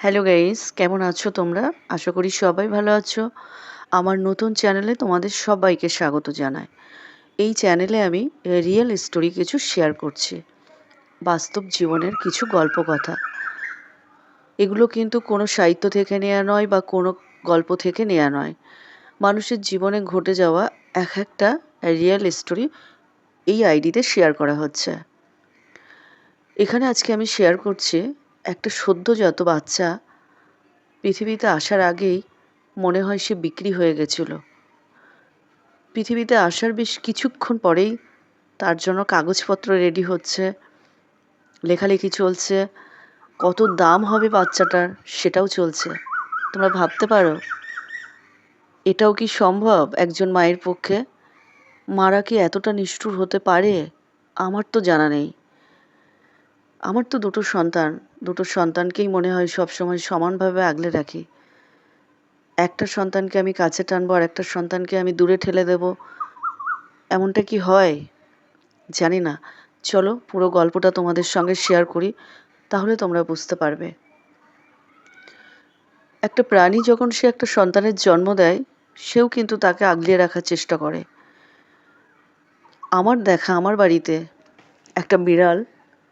Hello guys, কেমন আছো তোমরা? আশা করি সবাই ভালো আছো। আমার নতুন চ্যানেলে তোমাদের সবাইকে স্বাগত জানাই। এই চ্যানেলে আমি রিয়েল স্টোরি কিছু শেয়ার করছি। বাস্তব জীবনের কিছু গল্প কথা। এগুলো কিন্তু কোনো সাহিত্য থেকে নেয়া নয় বা কোনো গল্প থেকে নেয়া নয়। মানুষের জীবনে ঘটে যাওয়া এক একটা রিয়েল স্টোরি এই আইডিতে শেয়ার করা হচ্ছে। এখানে আজকে আমি শেয়ার করছি একটা সদ্যোজাত বাচ্চা পৃথিবীতে আসার আগেই মনে হয় সে বিক্রি হয়ে গেছিল। পৃথিবীতে আসার বেশ কিছুক্ষণ পরেই তার জন্য কাগজপত্র রেডি হচ্ছে, লেখালেখি চলছে, কত দাম হবে বাচ্চাটার সেটাও চলছে। তোমরা ভাবতে পারো এটাও কি সম্ভব একজন মায়ের পক্ষে? মারা কি এতটা নিষ্ঠুর হতে পারে? আমার তো জানা নেই। আমার তো দুটো সন্তান, দুটো সন্তানকেই মনে হয় সবসময় সমানভাবে আগলে রাখি। একটা সন্তানকে আমি কাছে টানবো আর একটা সন্তানকে আমি দূরে ঠেলে দেব, এমনটা কি হয়? জানি না। চলো পুরো গল্পটা তোমাদের সঙ্গে শেয়ার করি, তাহলে তোমরা বুঝতে পারবে। একটা প্রাণী যখন সে একটা সন্তানের জন্ম দেয়, সেও কিন্তু তাকে আগলিয়ে রাখার চেষ্টা করে। আমার দেখা আমার বাড়িতে একটা বিড়াল,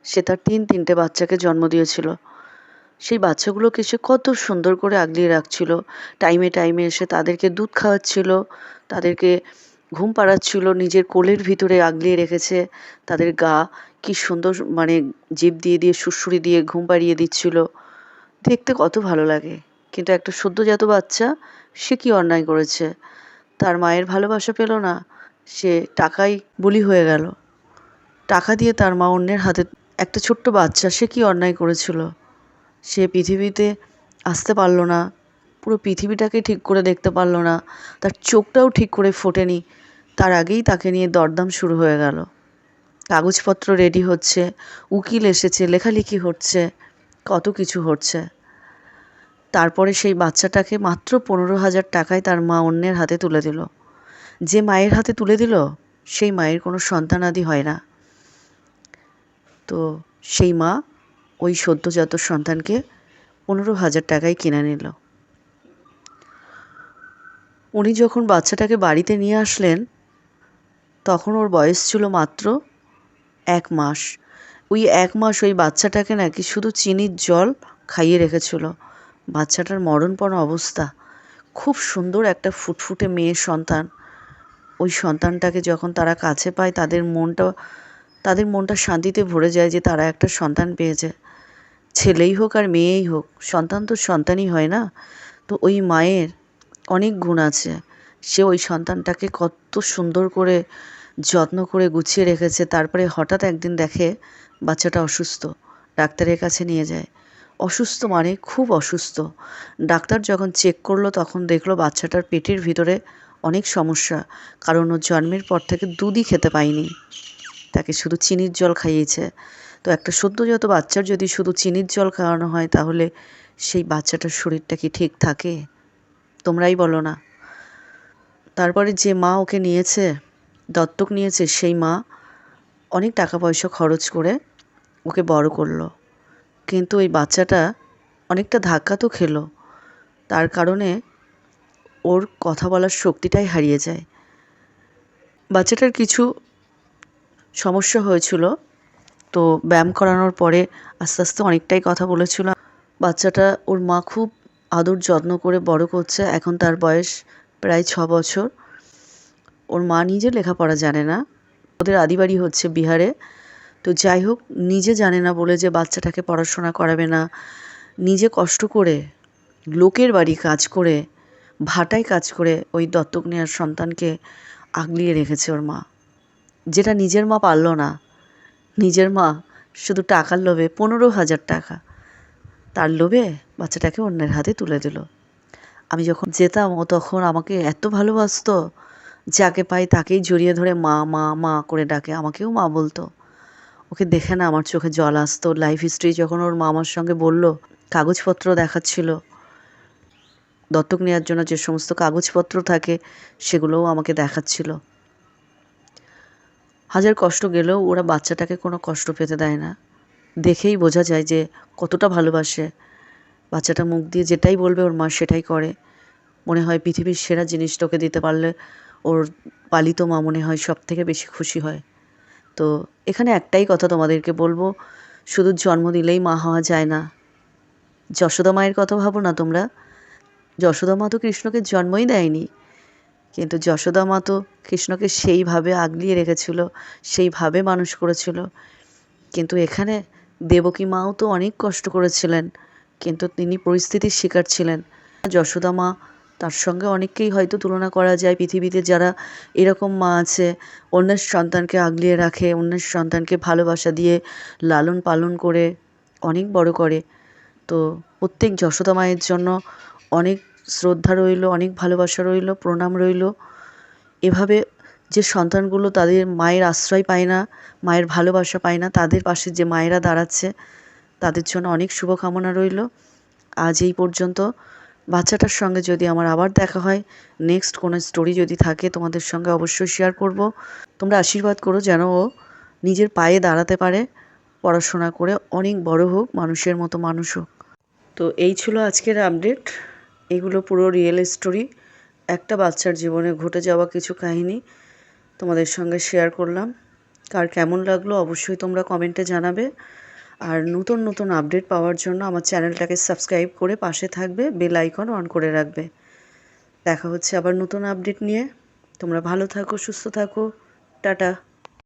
সে তার তিনটে বাচ্চাকে জন্ম দিয়েছিল। সেই বাচ্চাগুলোকে সে কত সুন্দর করে আগলিয়ে রাখছিল। টাইমে টাইমে এসে তাদেরকে দুধ খাওয়াচ্ছিল, তাদেরকে ঘুম পাড়াচ্ছিল, নিজের কোলের ভিতরে আগলিয়ে রেখেছে। তাদের গা কি সুন্দর, মানে জিভ দিয়ে দিয়ে সুড়সুড়ি দিয়ে ঘুম পাড়িয়ে দিচ্ছিল। দেখতে কত ভালো লাগে। কিন্তু একটা সদ্যোজাত বাচ্চা, সে কি অন্যায় করেছে? তার মায়ের ভালোবাসা পেল না, সে টাকায় বলি হয়ে গেল। টাকা দিয়ে তার মা অন্যের হাতে। একটা ছোট্ট বাচ্চা, সে কি অন্যায় করেছিল? সে পৃথিবীতে আসতে পারল না, পুরো পৃথিবীটাকে ঠিক করে দেখতে পারল না, তার চোখটাও ঠিক করে ফোটেনি, তার আগেই তাকে নিয়ে দরদাম শুরু হয়ে গেল। কাগজপত্র রেডি হচ্ছে, উকিল এসেছে, লেখালেখি হচ্ছে, কত কিছু হচ্ছে। তারপরে সেই বাচ্চাটাকে মাত্র 15,000 টাকায় তার মা অন্যের হাতে তুলে দিল। যে মায়ের হাতে তুলে দিল, সেই মায়ের কোনো সন্তানাদি হয় না। তো সেই মা ওই সদ্যোজাত সন্তানকে 15,000 টাকায় কিনে নিল। উনি যখন বাচ্চাটাকে বাড়িতে নিয়ে আসলেন, তখন ওর বয়স ছিল মাত্র 1 মাস। ওই 1 মাস ওই বাচ্চাটাকে নাকি শুধু চিনির জল খাইয়ে রেখেছিল। বাচ্চাটার মরণপণ অবস্থা। খুব সুন্দর একটা ফুটফুটে মেয়ে সন্তান। ওই সন্তানটাকে যখন তারা কাছে পায়, তাদের মনটা শান্তিতে ভরে যায় যে তারা একটা সন্তান পেয়েছে। ছেলেই হোক আর মেয়েই হোক, সন্তান তো সন্তানই হয় না? তো ওই মায়ের অনেক গুণ আছে। সে ওই সন্তানটাকে কত সুন্দর করে যত্ন করে গুছিয়ে রেখেছে। তারপরে হঠাৎ একদিন দেখে বাচ্চাটা অসুস্থ। ডাক্তারের কাছে নিয়ে যায়। অসুস্থ মানে খুব অসুস্থ। ডাক্তার যখন চেক করলো, তখন দেখলো বাচ্চাটার পেটের ভিতরে অনেক সমস্যা। কারণ ও জন্মের পর থেকে দুধই খেতে পায়নি, তাকে শুধু চিনির জল খাইয়েছে। তো একটা সদ্যোজাত বাচ্চার যদি শুধু চিনির জল খাওয়ানো হয়, তাহলে সেই বাচ্চাটার শরীরটা কি ঠিক থাকে? তোমরাই বলো না। তারপরে যে মা ওকে নিয়েছে, দত্তক নিয়েছে, সেই মা অনেক টাকা পয়সা খরচ করে ওকে বড় করলো। কিন্তু ওই বাচ্চাটা অনেকটা ধাক্কা তো খেলো। তার কারণে ওর কথা বলার শক্তিটাই হারিয়ে যায়। বাচ্চাটার কিছু সমস্যা হয়েছিল, তো ব্যায়াম করানোর পরে আস্তে আস্তে অনেকটাই কথা বলেছিল। বাচ্চাটা ওর মা খুব আদর যত্ন করে বড় করছে। এখন তার বয়স প্রায় 6 বছর। ওর মা নিজে লেখাপড়া জানে না। ওদের আদিবাড়ি হচ্ছে বিহারে। তো যাই হোক, নিজে জানে না বলে যে বাচ্চাটাকে পড়াশোনা করাবে না, নিজে কষ্ট করে লোকের বাড়ি কাজ করে, ভাটায় কাজ করে ওই দত্তক নেওয়ার সন্তানকে আগলিয়ে রেখেছে ওর মা। যেটা নিজের মা পারল না। নিজের মা শুধু টাকার লোভে, 15,000 টাকা, তার লোভে বাচ্চাটাকে অন্যের হাতে তুলে দিল। আমি যখন যেতাম, ও তখন আমাকে এত ভালোবাসতো, যাকে পাই তাকেই জড়িয়ে ধরে মা মা মা করে ডাকে। আমাকেও মা বলতো। ওকে দেখে না আমার চোখে জল আসতো। লাইফ হিস্ট্রি যখন ওর মা আমার সঙ্গে বলল, কাগজপত্র দেখাচ্ছিল, দত্তক নেওয়ার জন্য যে সমস্ত কাগজপত্র থাকে সেগুলোও আমাকে দেখাচ্ছিল। হাজার কষ্ট গেলেও ওরা বাচ্চাটাকে কোনো কষ্ট পেতে দেয় না। দেখেই বোঝা যায় যে কতটা ভালোবাসে। বাচ্চাটা মুখ দিয়ে যেটাই বলবে ওর মা সেটাই করে। মনে হয় পৃথিবীর সেরা জিনিসটা ওকে দিতে পারলে ওর পালিত মা মনে হয় সবথেকে বেশি খুশি হয়। তো এখানে একটাই কথা তোমাদেরকে বলবো, শুধু জন্ম দিলেই মা হওয়া যায় না। যশোদা মায়ের কথা ভাবো না তোমরা। যশোদা মা তো কৃষ্ণকে জন্মই দেয়নি, কিন্তু যশোদা মা তো কৃষ্ণকে সেইভাবে আগলিয়ে রেখেছিল, সেইভাবে মানুষ করেছিল। কিন্তু এখানে দেবকী মাও তো অনেক কষ্ট করেছিলেন, কিন্তু তিনি পরিস্থিতির শিকার ছিলেন। যশোদা মা, তার সঙ্গে অনেককেই হয়তো তুলনা করা যায় পৃথিবীতে যারা এরকম মা আছে, অন্যের সন্তানকে আগলিয়ে রাখে, অন্যের সন্তানকে ভালোবাসা দিয়ে লালন পালন করে অনেক বড় করে। তো প্রত্যেক যশোদা মায়ের জন্য অনেক শ্রদ্ধা রইল, অনেক ভালোবাসা রইল, প্রণাম রইল। এভাবে যে সন্তানগুলো তাদের মায়ের আশ্রয় পায় না, মায়ের ভালোবাসা পায় না, তাদের পাশে যে মায়েরা দাঁড়াচ্ছে তাদের জন্য অনেক শুভকামনা রইল। আজ এই পর্যন্ত। বাচ্চাটার সঙ্গে যদি আমার আবার দেখা হয়, নেক্সট কোনো স্টোরি যদি থাকে তোমাদের সঙ্গে অবশ্যই শেয়ার করব। তোমরা আশীর্বাদ করো যেন ও নিজের পায়ে দাঁড়াতে পারে, পড়াশোনা করে অনেক বড় হোক, মানুষের মতো মানুষ হোক। তো এই ছিল আজকের আপডেট। এগুলো পুরো রিয়েল স্টোরি, একটা বাচ্চার জীবনে ঘটে যাওয়া কিছু কাহিনী তোমাদের সঙ্গে শেয়ার করলাম। কার কেমন লাগলো অবশ্যই তোমরা কমেন্টে জানাবে। আর নতুন নতুন আপডেট পাওয়ার জন্য আমার চ্যানেলটাকে সাবস্ক্রাইব করে পাশে থাকবে, বেল আইকন অন করে রাখবে। দেখা হচ্ছে আবার নতুন আপডেট নিয়ে। তোমরা ভালো থাকো, সুস্থ থাকো। টাটা।